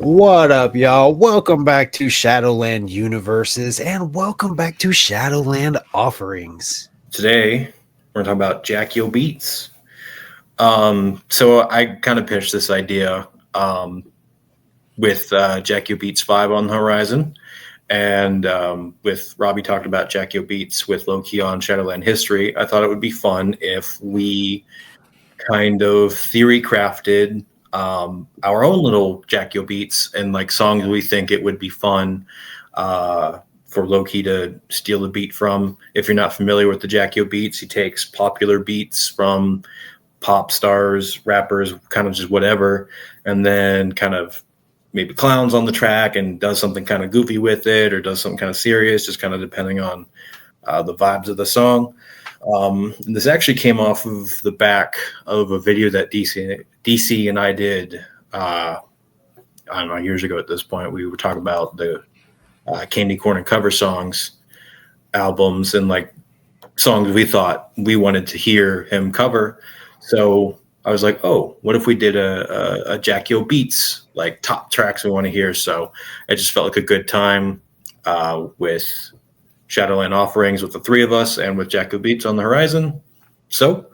What up, y'all? Welcome back to Shadowland Universes and welcome back to Shadowland Offerings. Today, we're talking about Beatz. So I kind of pitched this idea with Beatz 5 on the horizon. And with Robbie talked about Beatz with Loki on Shadowland history. I thought it would be fun if we kind of theory crafted our own little Beatz and like songs we think it would be fun for Loki to steal the beat from. If you're not familiar with the Beatz, he takes popular beats from pop stars, rappers, kind of just whatever, and then kind of maybe clowns on the track and does something kind of goofy with it or does something kind of serious, just kind of depending on the vibes of the song. And this actually came off of the back of a video that DC and I did, I don't know, years ago at this point. We were talking about the Candy Corn and Cover Songs albums and like songs we thought we wanted to hear him cover. So I was like, oh, what if we did a Beatz, like top tracks we want to hear? So it just felt like a good time with Shadowland Offerings with the three of us and with Beatz on the horizon. So,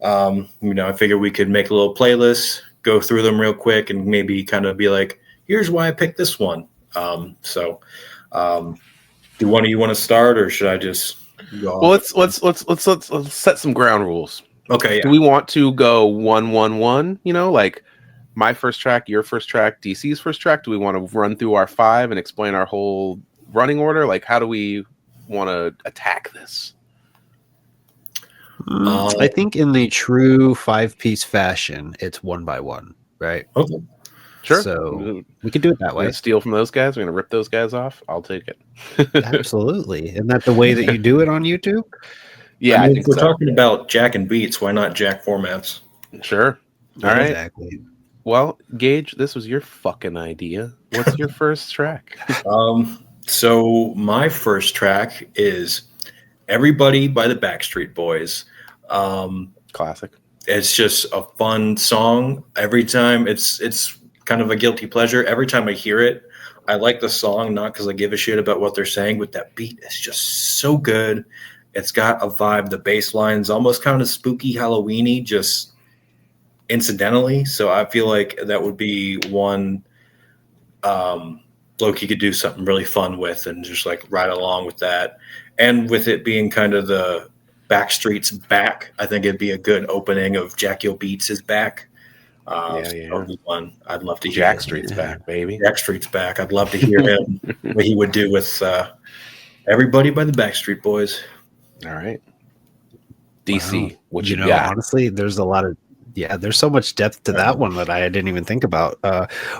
I figured we could make a little playlist, go through them real quick, and maybe kind of be like, here's why I picked this one. Do one of you want to start, or should I just go? Well, let's set some ground rules. Okay. Yeah. Do we want to go 1-1-1? You know, like my first track, your first track, DC's first track. Do we want to run through our 5 and explain our whole running order? Like, how do we want to attack this? I think in the true 5-piece fashion, it's 1 by 1, right? Okay. Sure. So we could do it that way. We're gonna steal from those guys. We're gonna rip those guys off. I'll take it. Absolutely. Isn't that the way that you do it on YouTube? Yeah, I think if we're talking about Jack and Beats, why not Jack formats? Sure. All right. Exactly. Well, Gage, this was your fucking idea. What's your first track? So my first track is Everybody by the Backstreet Boys. Classic. It's just a fun song. Every time it's kind of a guilty pleasure. Every time I hear it, I like the song, not because I give a shit about what they're saying, but that beat is just so good. It's got a vibe. The bass line's almost kind of spooky, Halloween-y, just incidentally. So I feel like that would be one Loki could do something really fun with and just like ride along with that. And with it being kind of the Backstreet's back, I think it'd be a good opening of Beatz is back. That would be fun. I'd love to hear Jackstreet's back, baby. Jackstreet's back. I'd love to hear him, what he would do with Everybody by the Backstreet Boys. All right. DC, what you got? Honestly, there's a lot of there's so much depth to that one that I didn't even think about.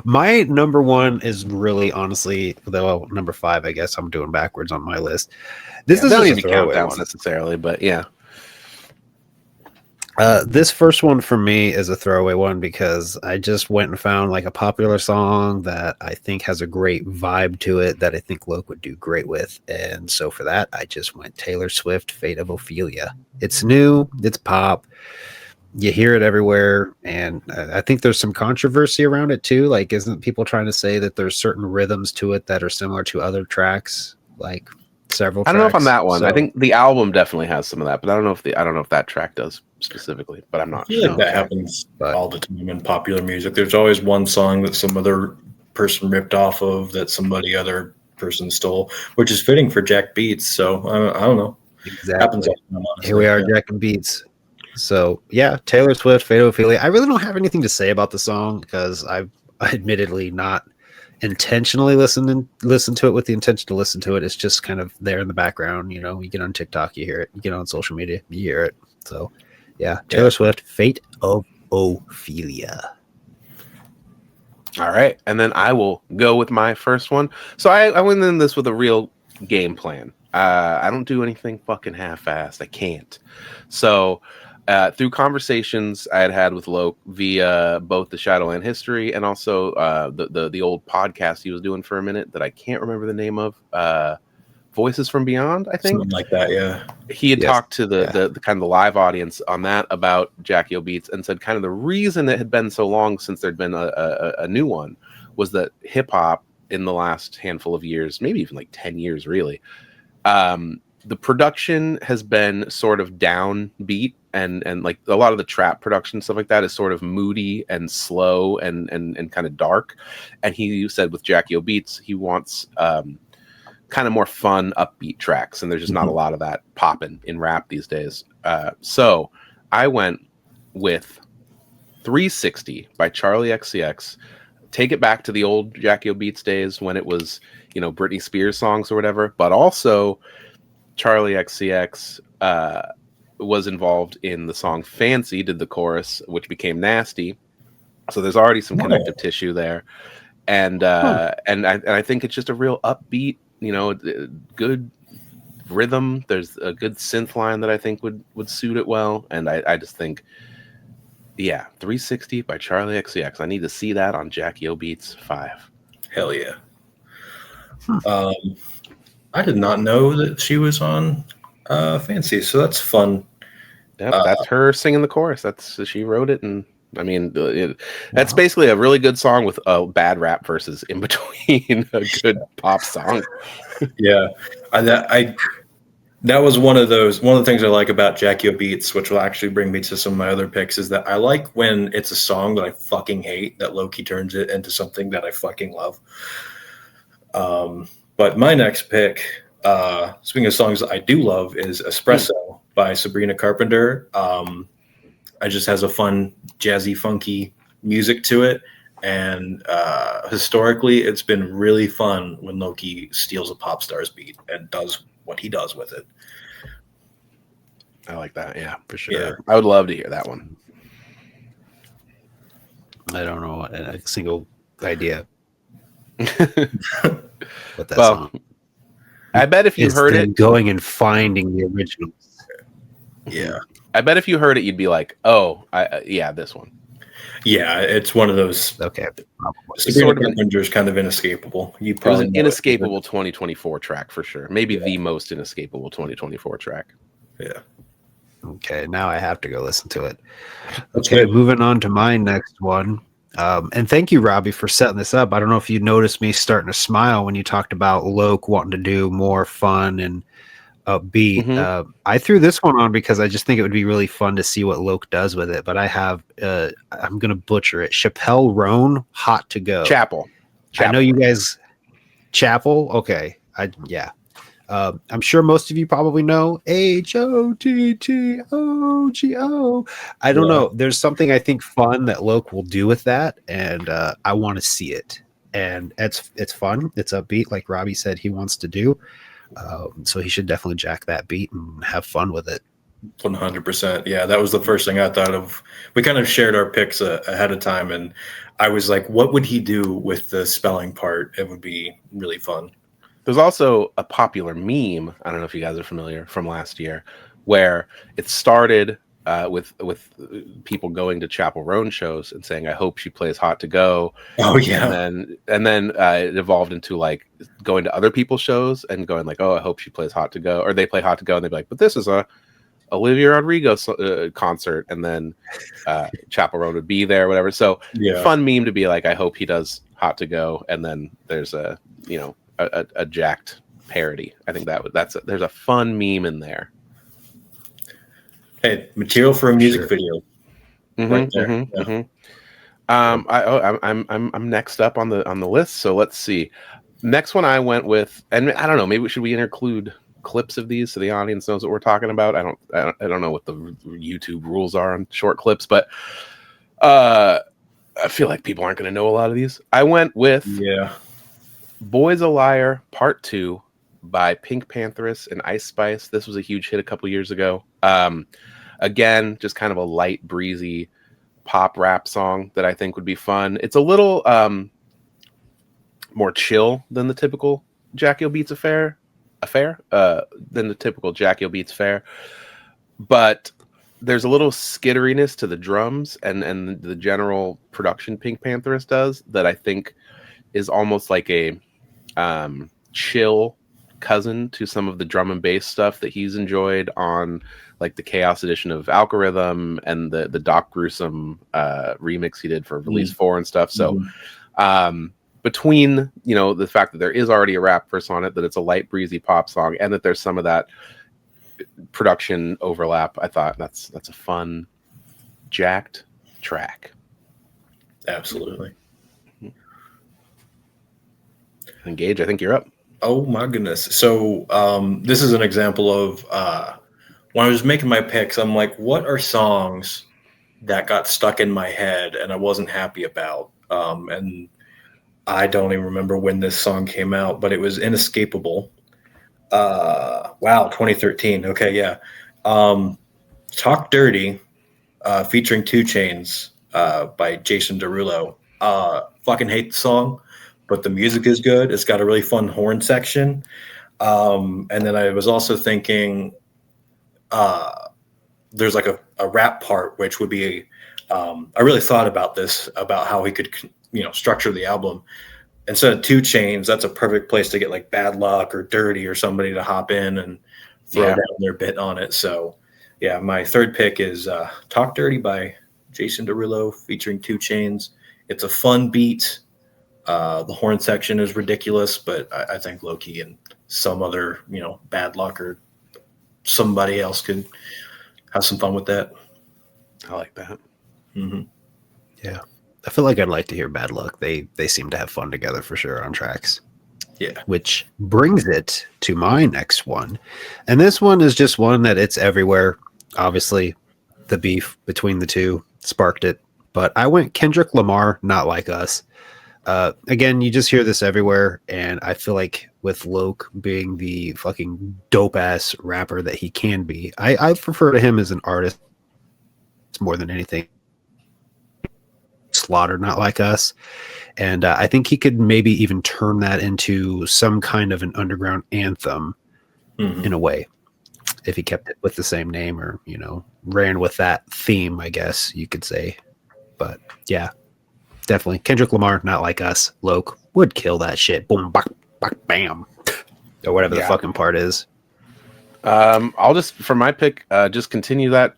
My number 1 is really honestly, though number 5, I guess I'm doing backwards on my list. This is don't even count that one necessarily, but yeah. This first one for me is a throwaway one because I just went and found like a popular song that I think has a great vibe to it that I think Loke would do great with. And so for that, I just went Taylor Swift, Fate of Ophelia. It's new, it's pop. You hear it everywhere. And I think there's some controversy around it too. Like, isn't people trying to say that there's certain rhythms to it that are similar to other tracks? Like several tracks? I don't know if on that one. So, I think the album definitely has some of that, but I don't know if that track does specifically, but I'm not sure. I feel like that happens all the time in popular music. There's always one song that some other person ripped off of that somebody other person stole, which is fitting for Jack Beatz. So I don't know. Exactly. Happens all the time, honestly. Here we are, Jack and Beatz. So yeah, Taylor Swift, Fate of Ophelia. I really don't have anything to say about the song because I've admittedly not intentionally listened to it with the intention to listen to it. It's just kind of there in the background. You know, you get on TikTok, you hear it. You get on social media, you hear it. So yeah, Taylor Swift, Fate of Ophelia. All right, and then I will go with my first one. So I went in this with a real game plan. I don't do anything fucking half-assed. I can't. So through conversations I had with Loke via both the Shadowland history and also the old podcast he was doing for a minute that I can't remember the name of. Voices from Beyond, I think. Something like that, yeah. He had talked to the kind of the live audience on that about Beatz and said kind of the reason it had been so long since there'd been a new one was that hip hop in the last handful of years, maybe even like 10 years, really, the production has been sort of downbeat, and like a lot of the trap production stuff like that is sort of moody and slow and kind of dark. And he said with Jackie O Beats, he wants kind of more fun, upbeat tracks, and there's just not a lot of that popping in rap these days. So I went with 360 by Charlie XCX. Take it back to the old Jackie O Beats days when it was, you know, Britney Spears songs or whatever, but also Charlie XCX was involved in the song Fancy, did the chorus, which became Nasty. So there's already some connective tissue there. And I think it's just a real upbeat, you know, good rhythm. There's a good synth line that I think would suit it well. And I just think, yeah, 360 by Charlie XCX. I need to see that on Jackie O Beats 5. Hell yeah. I did not know that she was on Fancy, so that's fun. Yep, that's her singing the chorus. She wrote it, and I mean, that's basically a really good song with a bad rap verses in between a good pop song. Yeah, that was one of the things I like about Jackie O Beats, which will actually bring me to some of my other picks, is that I like when it's a song that I fucking hate that Loki turns it into something that I fucking love. But my next pick, speaking of songs that I do love, is Espresso by Sabrina Carpenter. It just has a fun, jazzy, funky music to it. And historically, it's been really fun when Loki steals a pop star's beat and does what he does with it. I like that. Yeah, for sure. Yeah. I would love to hear that one. I don't know a single idea. What that Well, song. I bet if you It's heard them it, going and finding the originals. Yeah. I bet if you heard it, you'd be like, "Oh, yeah, this one." Yeah, it's one of those. Okay, Sabrina Carpenter is kind of inescapable. It was an inescapable 2024 track for sure. Maybe the most inescapable 2024 track. Yeah. Okay, now I have to go listen to it. That's Okay, good. moving on to my next one. And thank you, Robbie, for setting this up. I don't know if you noticed me starting to smile when you talked about Loke wanting to do more fun and upbeat. Mm-hmm. I threw this one on because I just think it would be really fun to see what Loke does with it. But I have, I'm going to butcher it. Chappelle Roan, Hot to Go. Chapel. I know you guys, Chapel. Okay. I'm sure most of you probably know HOTTOGO. I don't know. There's something I think fun that Loke will do with that, and I want to see it. And it's fun. It's upbeat, like Robbie said he wants to do. So he should definitely jack that beat and have fun with it. 100%. Yeah, that was the first thing I thought of. We kind of shared our picks ahead of time, and I was like, what would he do with the spelling part? It would be really fun. There's also a popular meme, I don't know if you guys are familiar, from last year, where it started with people going to Chapel Roan shows and saying, "I hope she plays Hot to Go." Oh yeah. And then it evolved into like going to other people's shows and going like, "Oh, I hope she plays Hot to Go," or they play Hot to Go and they'd be like, "But this is a Olivia Rodrigo concert," and then Chapel Roan would be there, whatever. So fun meme to be like, "I hope he does Hot to Go," and then there's a jacked parody. I think there's a fun meme in there. Hey, material for a music video. Right there. I'm next up on the list. So let's see. Next one I went with, and I don't know, maybe should we include clips of these so the audience knows what we're talking about? I don't know what the YouTube rules are on short clips, but I feel like people aren't going to know a lot of these. I went with Boy's a Liar Part 2 by Pink Pantheress and Ice Spice. This was a huge hit a couple years ago. Again, just kind of a light, breezy pop rap song that I think would be fun. It's a little more chill than the typical Jackie O Beats affair, than the typical Jackie O Beats affair. But there's a little skitteriness to the drums and the general production Pink Pantheress does that I think is almost like a chill cousin to some of the drum and bass stuff that he's enjoyed on like the Chaos edition of Algorithm and the Doc Gruesome remix he did for Release 4 and stuff. So between, you know, the fact that there is already a rap verse on it, that it's a light breezy pop song, and that there's some of that production overlap, I thought that's a fun, jacked track. Absolutely. Engage, I think you're up. Oh my goodness. So this is an example of when I was making my picks, I'm like, what are songs that got stuck in my head and I wasn't happy about? And I don't even remember when this song came out, but it was Inescapable. Wow, 2013. Okay, yeah. Talk Dirty, featuring 2 Chainz, by Jason Derulo. Fucking hate the song, but the music is good. It's got a really fun horn section. And then I was also thinking there's like a rap part, which would be I really thought about this, about how he could, you know, structure the album. Instead of 2 Chainz, that's a perfect place to get like Bad Luck or Dirty or somebody to hop in and throw down their bit on it. So yeah, my third pick is Talk Dirty by Jason Derulo featuring 2 Chainz. It's a fun beat. The horn section is ridiculous, but I think Loki and some other, you know, Bad Luck or somebody else could have some fun with that. I like that. Mm-hmm. Yeah. I feel like I'd like to hear Bad Luck. They seem to have fun together for sure on tracks. Yeah. Which brings it to my next one. And this one is just one that it's everywhere. Obviously, the beef between the two sparked it. But I went Kendrick Lamar, Not Like Us. Again, you just hear this everywhere. And I feel like with Loke being the fucking dope-ass rapper that he can be, I prefer to him as an artist more than anything. Slaughter, Not Like Us. And I think he could maybe even turn that into some kind of an underground anthem in a way, if he kept it with the same name, or, you know, ran with that theme, I guess you could say. But yeah, definitely Kendrick Lamar, Not Like Us. Loke would kill that shit. Boom, bak, bak, bam, or whatever the fucking part is. I'll just, for my pick, just continue that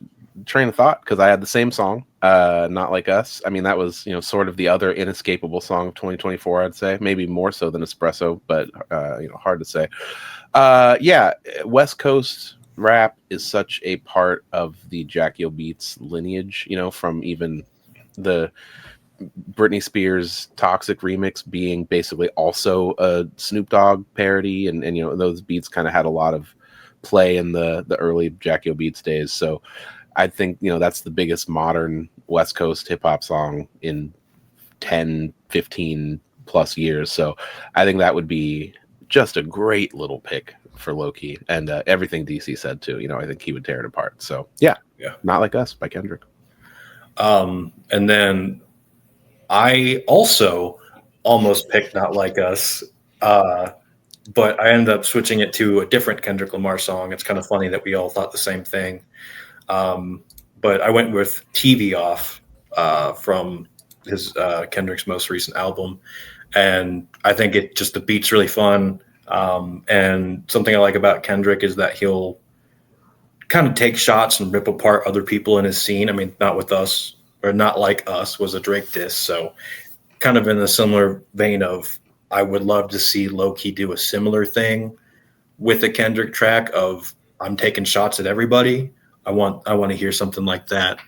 train of thought, because I had the same song, Not Like Us. I mean, that was, you know, sort of the other inescapable song of 2024, I'd say. Maybe more so than Espresso, but you know, hard to say. Yeah, West Coast rap is such a part of the Jackie O Beatz lineage, you know, from even the Britney Spears Toxic remix being basically also a Snoop Dogg parody, and you know, those beats kind of had a lot of play in the early Jackie O Beatz days. So I think, you know, that's the biggest modern West Coast hip hop song in 10, 15 plus years. So I think that would be just a great little pick for Loki, and everything DC said too. You know, I think he would tear it apart. So yeah, Not Like Us by Kendrick. And then I also almost picked Not Like Us, but I ended up switching it to a different Kendrick Lamar song. It's kind of funny that we all thought the same thing. But I went with TV Off from his Kendrick's most recent album. And I think it just, the beat's really fun. And something I like about Kendrick is that he'll kind of take shots and rip apart other people in his scene. I mean, Not With Us, or Not Like Us was a Drake diss. So kind of in a similar vein of, I would love to see Low-key do a similar thing with a Kendrick track of, I'm taking shots at everybody. I want to hear something like that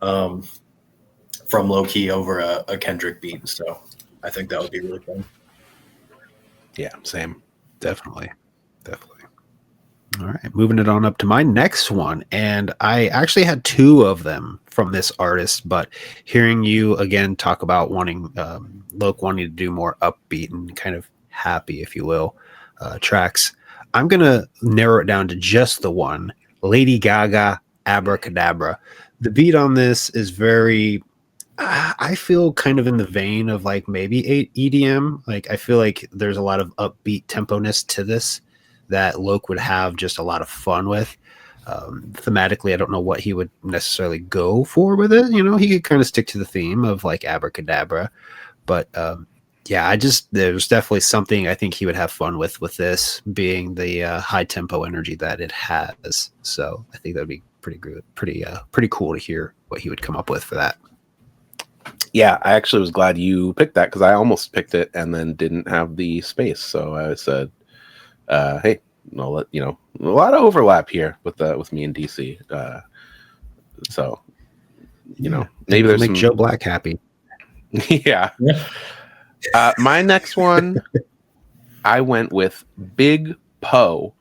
from Low-key over a Kendrick beat. So I think that would be really fun. Yeah, same. Definitely. All right, moving it on up to my next one. And I actually had 2 of them from this artist, but hearing you again talk about wanting Loke wanting to do more upbeat and kind of happy, if you will, tracks, I'm going to narrow it down to just the one, Lady Gaga, Abracadabra. The beat on this is very, I feel kind of in the vein of like maybe EDM. Like, I feel like there's a lot of upbeat tempo-ness to this that Loke would have just a lot of fun with. Thematically, I don't know what he would necessarily go for with it. You know, he could kind of stick to the theme of like Abracadabra, but yeah, there's definitely something I think he would have fun with this being the high tempo energy that it has. So I think that'd be pretty good, pretty cool to hear what he would come up with for that. Yeah, I actually was glad you picked that because I almost picked it and then didn't have the space. So I said, "Hey, a lot of overlap here with me and DC." So maybe It'll there's make some. Joe Black happy. Yeah. Yeah. My next one, I went with Big Poe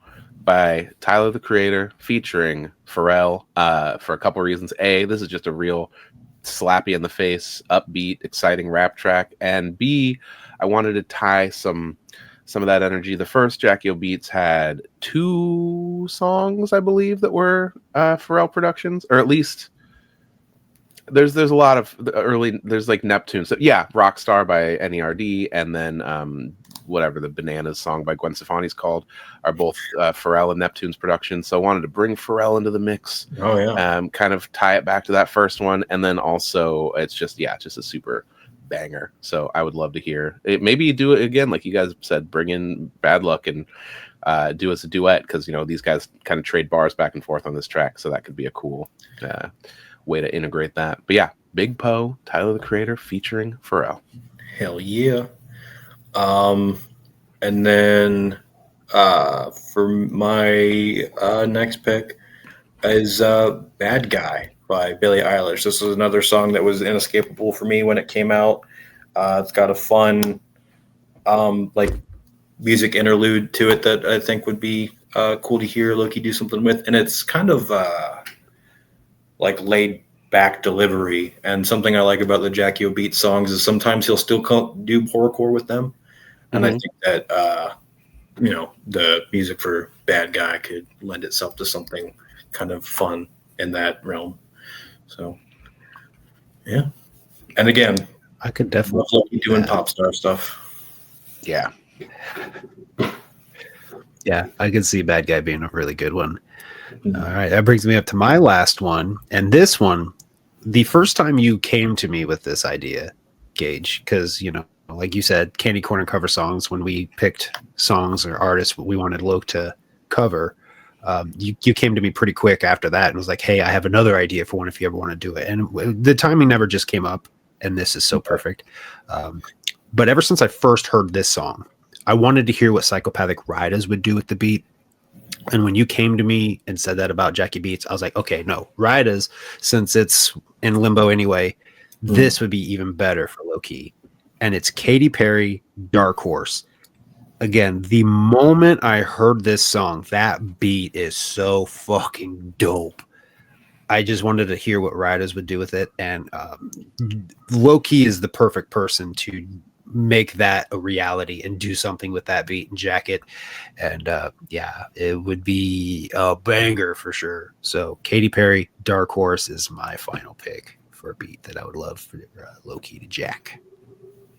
by Tyler the Creator featuring Pharrell for a couple reasons. A, this is just a real slappy in the face, upbeat, exciting rap track, and B, I wanted to tie some of that energy. The first Jackie O Beats had 2 songs, I believe, that were Pharrell productions, or at least there's a lot of the early. There's like Neptune, so yeah, Rockstar by NERD, and then whatever the Bananas song by Gwen Stefani's called are both Pharrell and Neptune's productions. So I wanted to bring Pharrell into the mix. Oh yeah. Kind of tie it back to that first one, and then also it's just a super banger. So I would love to hear it. Maybe you do it again, like you guys said, bring in Bad Luck and do as a duet, because these guys kind of trade bars back and forth on this track, so that could be a cool way to integrate that. But yeah, Big Poe, Tyler the Creator featuring Pharrell. Hell yeah. And then for my next pick is Bad Guy by Billie Eilish. This was another song that was inescapable for me when it came out. It's got a fun like music interlude to it that I think would be cool to hear Loki do something with. And it's kind of like laid back delivery. And something I like about the Jackie O Beatz songs is sometimes he'll still do horrorcore with them. And I think that, the music for Bad Guy could lend itself to something kind of fun in that realm. So, yeah. And again, I could definitely love doing pop star stuff. Yeah. Yeah, I could see Bad Guy being a really good one. All right, that brings me up to my last one. And this one, the first time you came to me with this idea, Gage, because, like you said, Candy Corner cover songs, when we picked songs or artists we wanted Loke to cover, you came to me pretty quick after that and was like, hey, I have another idea for one if you ever want to do it. And the timing never just came up, and this is so perfect. But ever since I first heard this song, I wanted to hear what Psychopathic Riders would do with the beat. And when you came to me and said that about Jackie Beatz, I was like, okay, no, Riders, since it's in limbo anyway, this would be even better for Low Key. And it's Katy Perry, Dark Horse. Again, the moment I heard this song, that beat is so fucking dope. I just wanted to hear what Riders would do with it. And Low Key is the perfect person to make that a reality and do something with that beat and jacket. And it would be a banger for sure. So Katy Perry, Dark Horse is my final pick for a beat that I would love for Low Key to jack.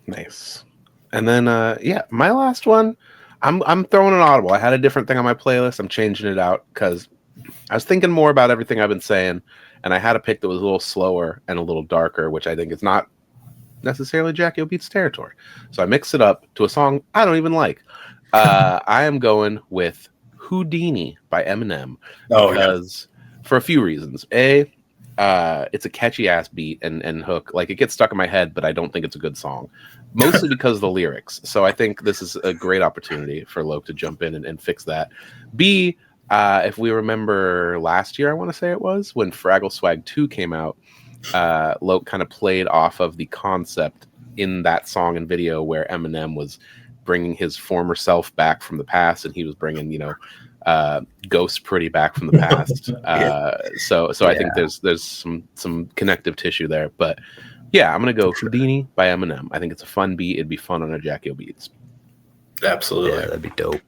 Nice. And then my last one, I'm throwing an audible. I had a different thing on my playlist. I'm changing it out because I was thinking more about everything I've been saying, and I had a pick that was a little slower and a little darker, which I think is not necessarily Jackie O Beatz territory. So I mixed it up to a song I don't even like. I am going with Houdini by Eminem because for a few reasons. A, it's a catchy ass beat and hook. Like, it gets stuck in my head, but I don't think it's a good song. Mostly because of the lyrics. So I think this is a great opportunity for Loke to jump in and fix that. B, if we remember last year, I want to say it was, when Fraggle Swag 2 came out, Loke kind of played off of the concept in that song and video where Eminem was bringing his former self back from the past, and he was bringing, Ghost Pretty back from the past. So I think there's some connective tissue there. But yeah, I'm gonna go Houdini by Eminem. I think it's a fun beat. It'd be fun on a Jackie O Beatz. Absolutely, that'd be dope.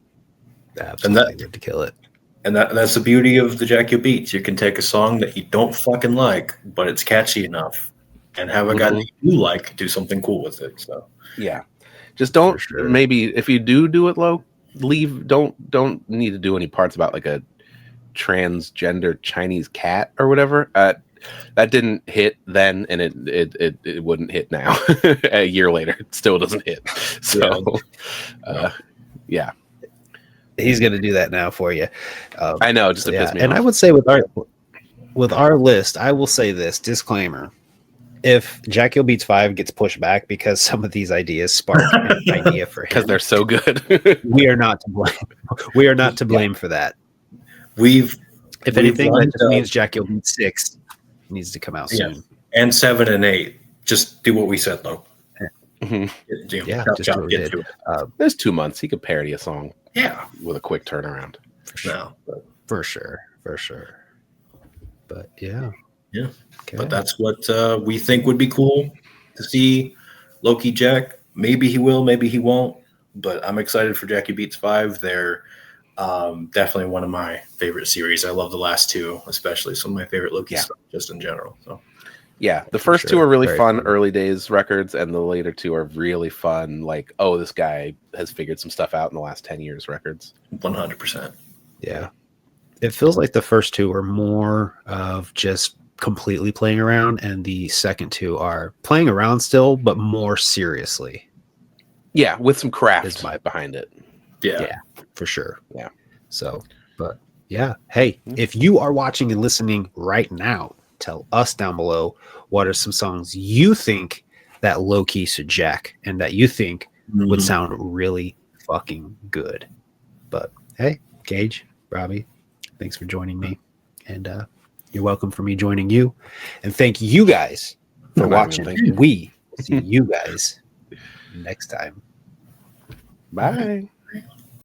Absolutely, good to kill it. And that's the beauty of the Jackie O Beatz. You can take a song that you don't fucking like, but it's catchy enough, and have a guy that you like do something cool with it. So yeah, just don't maybe if you do it low, don't need to do any parts about like a transgender Chinese cat or whatever. That didn't hit then, and it wouldn't hit now. A year later, it still doesn't hit. So yeah. He's going to do that now for you. I know, just to piss me off. And I would say with our list, I will say this disclaimer: if Jackie Beats 5 gets pushed back because some of these ideas spark an idea for him, because they're so good. we are not to blame. We are not to blame for that. We've If we've anything, that lined just up- means Jackie Beats 6 needs to come out soon. and 7 and 8. Just do what we said, though. Mhm. Yeah, just do what we get did. to it. There's 2 months. He could parody a song Yeah. with a quick turnaround. No. For sure. But yeah. Yeah. Okay. But that's what we think would be cool to see Loki Jack. Maybe he will, maybe he won't. But I'm excited for Jackie Beats 5. They're definitely one of my favorite series. I love the last 2, especially some of my favorite Loki stuff just in general. So Yeah, the first sure. 2 are really Very fun fun. early days records, and the later 2 are really fun. Like, oh, this guy has figured some stuff out in the last 10 years records. 100%. Yeah. It feels like the first 2 are more of just completely playing around, and the second 2 are playing around still, but more seriously. Yeah, with some craft Is my- behind it. Yeah. For sure. Yeah. So, but yeah. Hey, if you are watching and listening right now, tell us down below what are some songs you think that low-key should jack and that you think would Mhm. sound really fucking good. But hey, Gage, Robbie, thanks for joining me. And you're welcome for me joining you. And thank you guys for No, not even watching. thank you. We will see you guys next time. Bye.